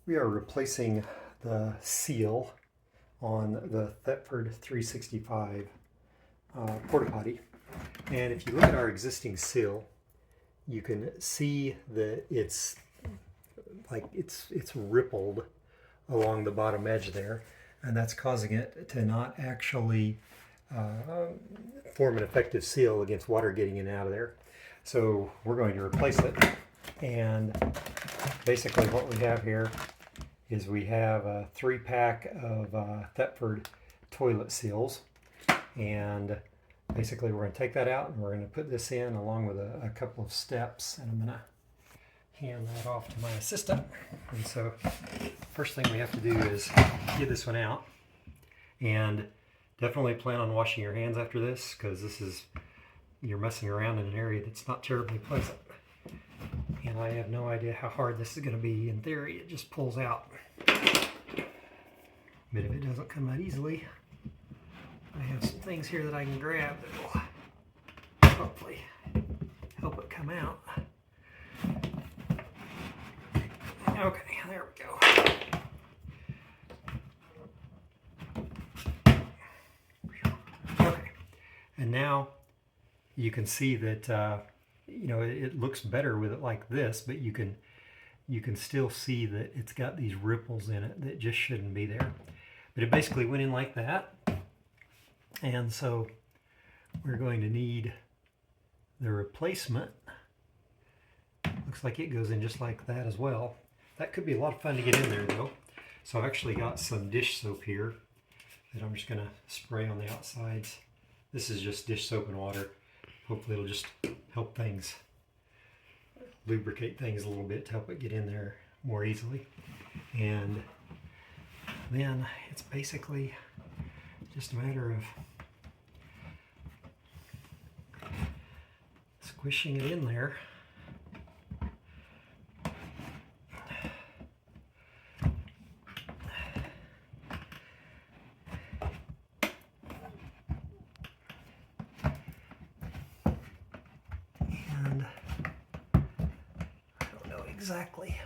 We are replacing the seal on the Thetford 365 Porta Potti. And if you look at our existing seal, you can see that it's rippled along the bottom edge there, and that's causing it to not actually form an effective seal against water getting in and out of there. So we're going to replace it, and basically what we have here is we have a 3-pack of Thetford toilet seals, and basically we're going to take that out and we're going to put this in along with a couple of steps, and I'm going to hand that off to my assistant. And so first thing we have to do is get this one out, and definitely plan on washing your hands after this, because you're messing around in an area that's not terribly pleasant. And I have no idea how hard this is going to be. In theory, it just pulls out. But if it doesn't come out easily, I have some things here that I can grab that will hopefully help it come out. Okay, there we go. Okay, and now you can see that it looks better with it like this, but you can still see that it's got these ripples in it that just shouldn't be there. But it basically went in like that, and so we're going to need the replacement. Looks like it goes in just like that as well. That could be a lot of fun to get in there though. So I've actually got some dish soap here that I'm just going to spray on the outsides. This is just dish soap and water. Hopefully it'll just help things, lubricate things a little bit to help it get in there more easily. And then it's basically just a matter of squishing it in there. And I don't know exactly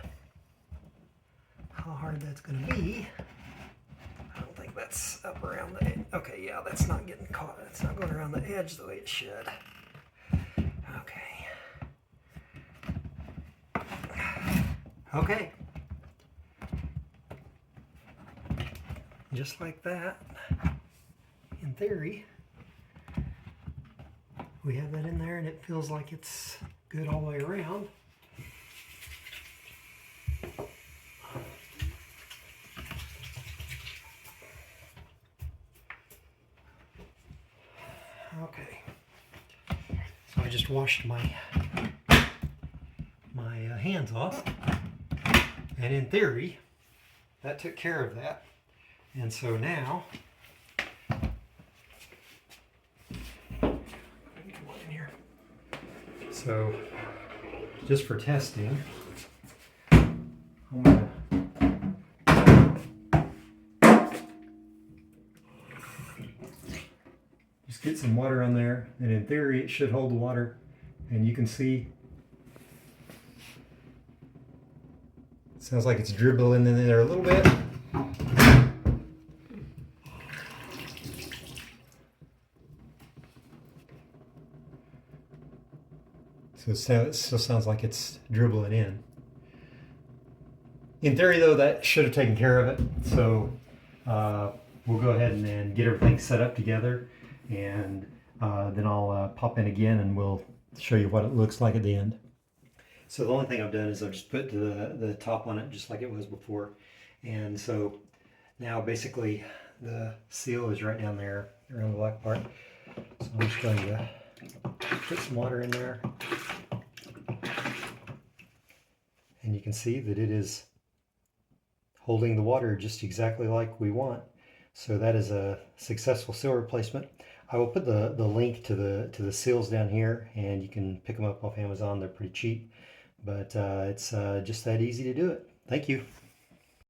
how hard that's going to be. I don't think that's up around the edge. Okay, yeah, that's not getting caught. It's not going around the edge the way it should. Okay. Okay. Just like that. In theory, we have that in there, and it feels like it's good all the way around. Okay, so I just washed my hands off, and in theory that took care of that. And so now so just for testing, I'm gonna just get some water on there, and in theory it should hold the water, and you can see it sounds like it's dribbling in there a little bit. So it still sounds like it's dribbling in. In theory though, that should have taken care of it. So we'll go ahead and get everything set up together, and then I'll pop in again and we'll show you what it looks like at the end. So the only thing I've done is I've just put the top on it just like it was before. And so now basically the seal is right down there around the black part. So I'm just going to put some water in there. And you can see that it is holding the water just exactly like we want. So that is a successful seal replacement. I will put the link to the seals down here, and you can pick them up off Amazon. They're pretty cheap, but it's just that easy to do it. Thank you.